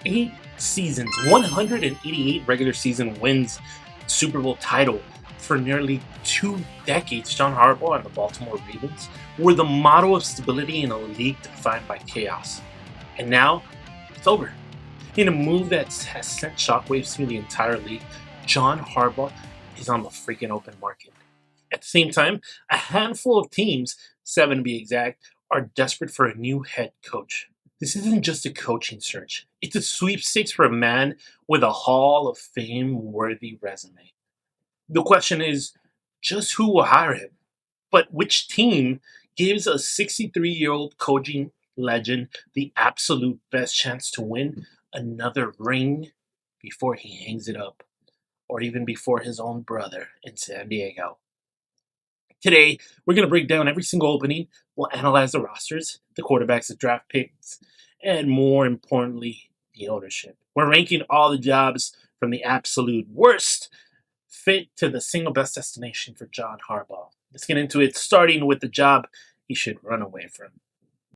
8 seasons, 188 regular season wins, Super Bowl title for nearly 2 decades. John Harbaugh and the Baltimore Ravens were the model of stability in a league defined by chaos. And now it's over. In a move that has sent shockwaves through the entire league, John Harbaugh is on the freaking open market. At the same time, a handful of teams, 7 to be exact, are desperate for a new head coach. This isn't just a coaching search, it's a sweepstakes for a man with a Hall of Fame worthy resume. The question is just who will hire him? But which team gives a 63-year-old coaching legend the absolute best chance to win another ring before he hangs it up, or even before his own brother in San Diego? Today, we're going to break down every single opening. We'll analyze the rosters, the quarterbacks, the draft picks, and more importantly, the ownership. We're ranking all the jobs from the absolute worst fit to the single best destination for John Harbaugh. Let's get into it, starting with the job he should run away from.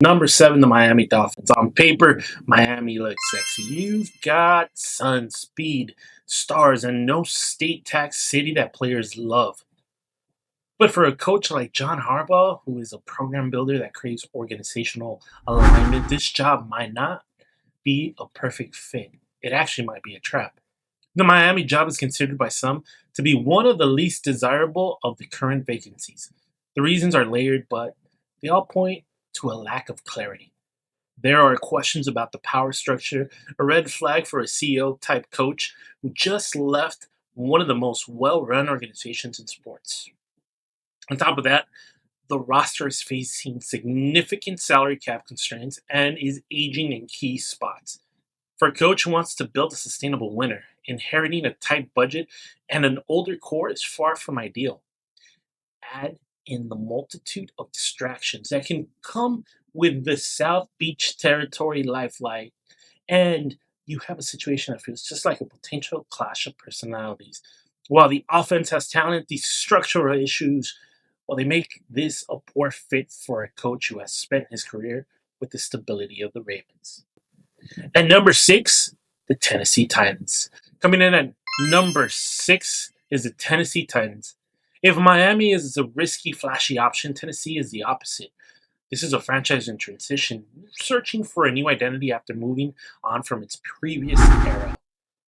Number 7, the Miami Dolphins. On paper, Miami looks sexy. You've got sun, speed, stars, and no state tax city that players love. But for a coach like John Harbaugh, who is a program builder that creates organizational alignment, this job might not be a perfect fit. It actually might be a trap. The Miami job is considered by some to be one of the least desirable of the current vacancies. The reasons are layered, but they all point to a lack of clarity. There are questions about the power structure, a red flag for a CEO type coach who just left one of the most well run organizations in sports. On top of that, the roster is facing significant salary cap constraints and is aging in key spots. For a coach who wants to build a sustainable winner, inheriting a tight budget and an older core is far from ideal. Add in the multitude of distractions that can come with the South Beach territory lifeline, and you have a situation that feels just like a potential clash of personalities. While the offense has talent, these structural issues, well, they make this a poor fit for a coach who has spent his career with the stability of the Ravens. At number 6, the Tennessee Titans. Coming in at number 6 is the Tennessee Titans. If Miami is a risky, flashy option, Tennessee is the opposite. This is a franchise in transition, searching for a new identity after moving on from its previous era.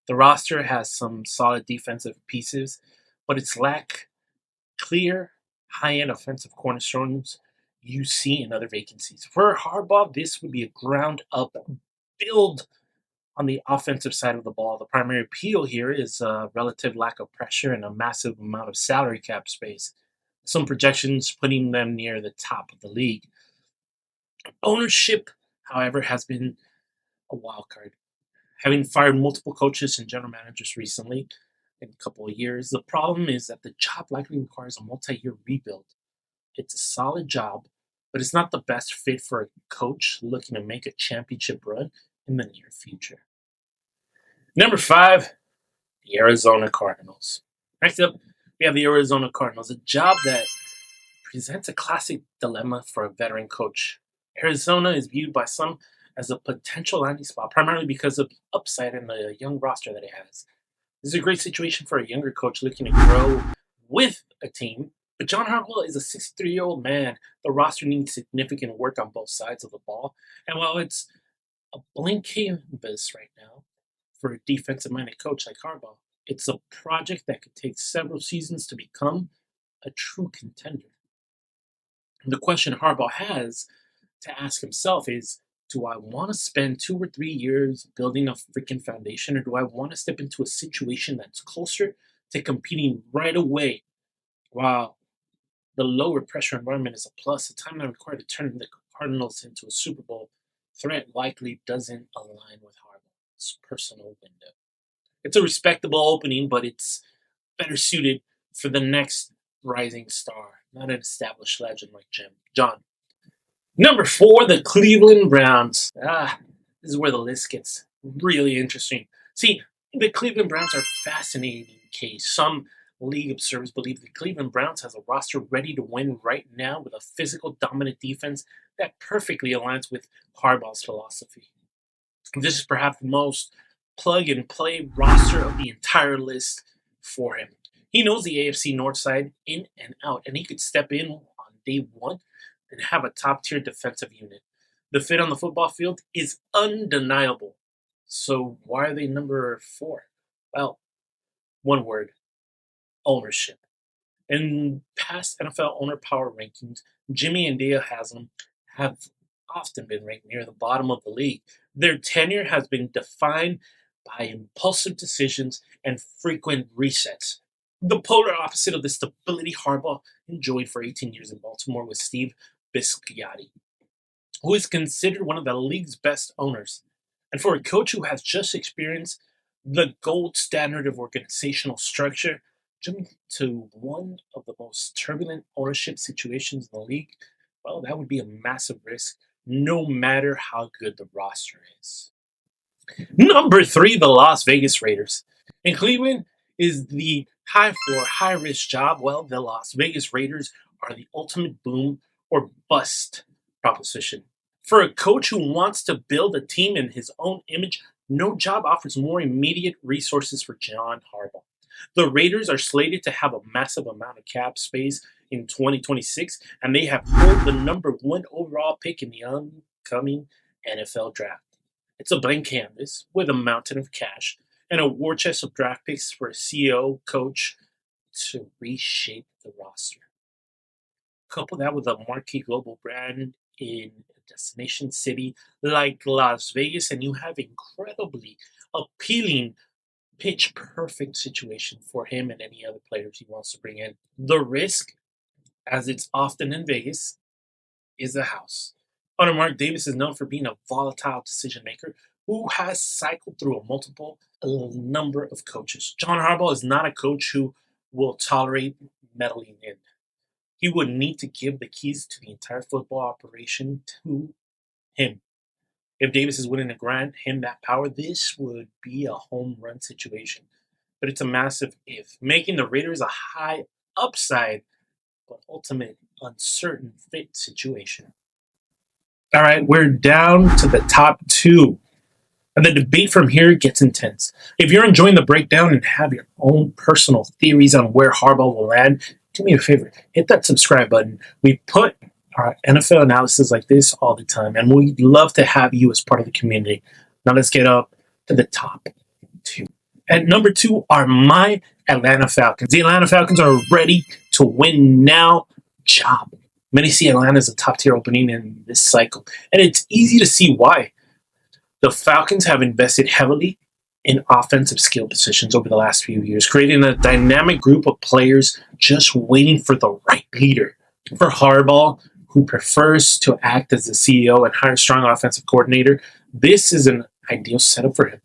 The roster has some solid defensive pieces, but its lack clear, high-end offensive cornerstones you see in other vacancies. For Harbaugh, this would be a ground-up build on the offensive side of the ball. The primary appeal here is a relative lack of pressure and a massive amount of salary cap space. Some projections putting them near the top of the league. Ownership, however, has been a wild card. Having fired multiple coaches and general managers recently in a couple of years, the problem is that the job likely requires a multi-year rebuild. It's a solid job, but it's not the best fit for a coach looking to make a championship run in the near future. Number 5, the Arizona Cardinals. Next up, we have the Arizona Cardinals, a job that presents a classic dilemma for a veteran coach. Arizona is viewed by some as a potential landing spot, primarily because of the upside and the young roster that it has. This is a great situation for a younger coach looking to grow with a team. But John Harbaugh is a 63-year-old man. The roster needs significant work on both sides of the ball. And while it's a blank canvas right now for a defensive-minded coach like Harbaugh, it's a project that could take several seasons to become a true contender. And the question Harbaugh has to ask himself is, do I want to spend 2 or 3 years building a freaking foundation, or do I want to step into a situation that's closer to competing right away? While the lower pressure environment is a plus, the time that required to turn the Cardinals into a Super Bowl threat likely doesn't align with Harbaugh's personal window. It's a respectable opening, but it's better suited for the next rising star, not an established legend like John. Number 4, the Cleveland Browns. This is where the list gets really interesting. See, the Cleveland Browns are a fascinating case. Some league observers believe the Cleveland Browns has a roster ready to win right now with a physical, dominant defense that perfectly aligns with Harbaugh's philosophy. This is perhaps the most plug and play roster of the entire list for him. He knows the AFC North side in and out, and he could step in on day one and have a top tier defensive unit. The fit on the football field is undeniable. So, why are they number four? Well, one word: ownership. In past NFL owner power rankings, Jimmy and Dale Haslam have often been ranked near the bottom of the league. Their tenure has been defined by impulsive decisions and frequent resets. The polar opposite of the stability Harbaugh enjoyed for 18 years in Baltimore with Steve Bisciotti, who is considered one of the league's best owners. And for a coach who has just experienced the gold standard of organizational structure, jumping to one of the most turbulent ownership situations in the league, well, that would be a massive risk, no matter how good the roster is. Number three, the Las Vegas Raiders. In Cleveland is the high floor, high risk job. Well, the Las Vegas Raiders are the ultimate boom or bust proposition. For a coach who wants to build a team in his own image, no job offers more immediate resources for John Harbaugh. The Raiders are slated to have a massive amount of cap space in 2026, and they have hold the number one overall pick in the upcoming NFL draft. It's a blank canvas with a mountain of cash and a war chest of draft picks for a CEO coach to reshape the roster. Couple that with a marquee global brand in a destination city like Las Vegas, and you have incredibly appealing, pitch perfect situation for him and any other players he wants to bring in. The risk, as it's often in Vegas, is the house. Hunter Mark Davis is known for being a volatile decision maker who has cycled through a number of coaches. John Harbaugh is not a coach who will tolerate meddling in. He would need to give the keys to the entire football operation to him. If Davis is willing to grant him that power, this would be a home run situation. But it's a massive if, making the Raiders a high upside but ultimate uncertain fit situation. All right, we're down to the top two. And the debate from here gets intense. If you're enjoying the breakdown and have your own personal theories on where Harbaugh will land, do me a favor, hit that subscribe button. We put our NFL analysis like this all the time, and we'd love to have you as part of the community. Now let's get up to the top two. At number two are my Atlanta Falcons. The Atlanta Falcons are ready to win now. Job. Many see Atlanta as a top tier opening in this cycle, and it's easy to see why. The Falcons have invested heavily in offensive skill positions over the last few years, creating a dynamic group of players just waiting for the right leader. For Harbaugh, who prefers to act as the CEO and hire a strong offensive coordinator, this is an ideal setup for him.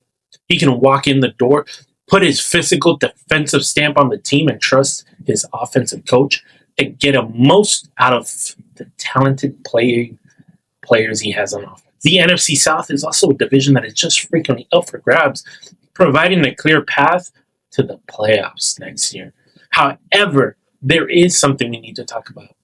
He can walk in the door, put his physical defensive stamp on the team, and trust his offensive coach to get a most out of the talented players he has on offense. The NFC South is also a division that is just frequently up for grabs, providing a clear path to the playoffs next year. However, there is something we need to talk about.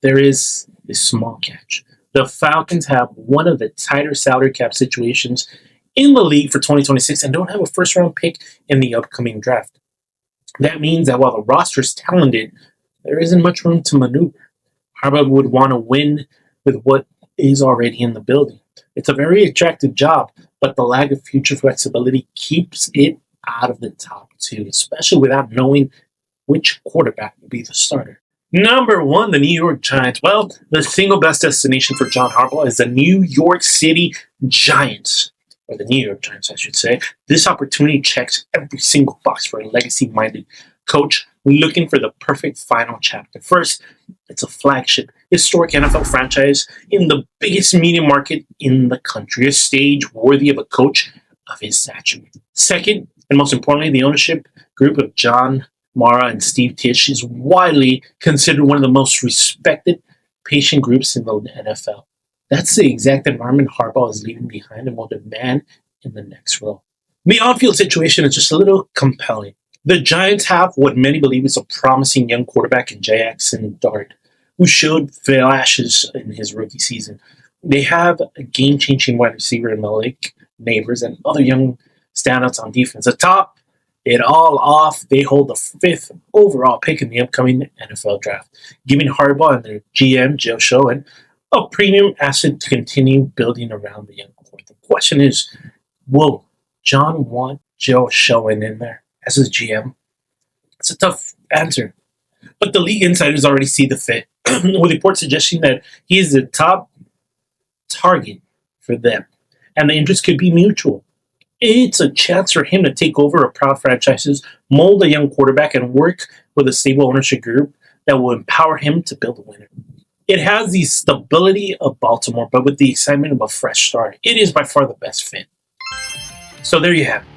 There is this small catch. The Falcons have one of the tighter salary cap situations in the league for 2026 and don't have a first round pick in the upcoming draft. That means that while the roster is talented, there isn't much room to maneuver. Harbaugh would want to win with what is already in the building. It's a very attractive job, but the lack of future flexibility keeps it out of the top two, especially without knowing which quarterback will be the starter. Number one, the New York Giants. Well, the single best destination for John Harbaugh is the New York City Giants, or the New York Giants, I should say. This opportunity checks every single box for a legacy-minded coach looking for the perfect final chapter. First, it's a flagship, historic NFL franchise in the biggest media market in the country, a stage worthy of a coach of his stature. Second, and most importantly, the ownership group of John Mara and Steve Tisch is widely considered one of the most respected patient groups in the NFL. That's the exact environment Harbaugh is leaving behind and will demand in the next role. The on-field situation is just a little compelling. The Giants have what many believe is a promising young quarterback in Jackson Dart, who showed flashes in his rookie season. They have a game-changing wide receiver in Malik Neighbors, and other young standouts on defense. To top it all off, they hold the 5th overall pick in the upcoming NFL draft, giving Harbaugh and their GM, Joe Schoen, a premium asset to continue building around the young core. The question is, will John want Joe Schoen in there as his GM? It's a tough answer. But the league insiders already see the fit, with reports suggesting that he is the top target for them, and the interest could be mutual. It's a chance for him to take over a proud franchise, mold a young quarterback, and work with a stable ownership group that will empower him to build a winner. It has the stability of Baltimore, but with the excitement of a fresh start. It is by far the best fit. So there you have it.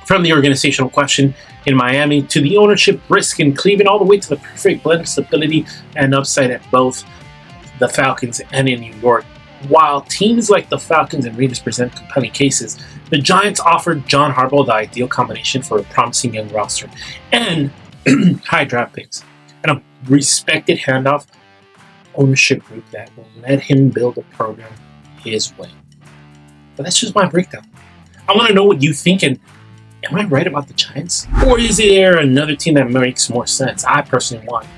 From the organizational question in Miami to the ownership risk in Cleveland, all the way to the perfect blend of stability and upside at both the Falcons and in New York. While teams like the Falcons and Ravens present compelling cases, the Giants offered John Harbaugh the ideal combination for a promising young roster and high draft picks and a respected handoff ownership group that will let him build a program his way. But that's just my breakdown. I want to know what you think, and am I right about the Giants? Or is there another team that makes more sense? I personally want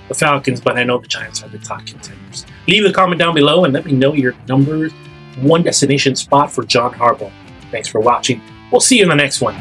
the Falcons, but I know the Giants are the top contenders. Leave a comment down below and let me know your number 1 destination spot for John Harbaugh. Thanks for watching. We'll see you in the next one.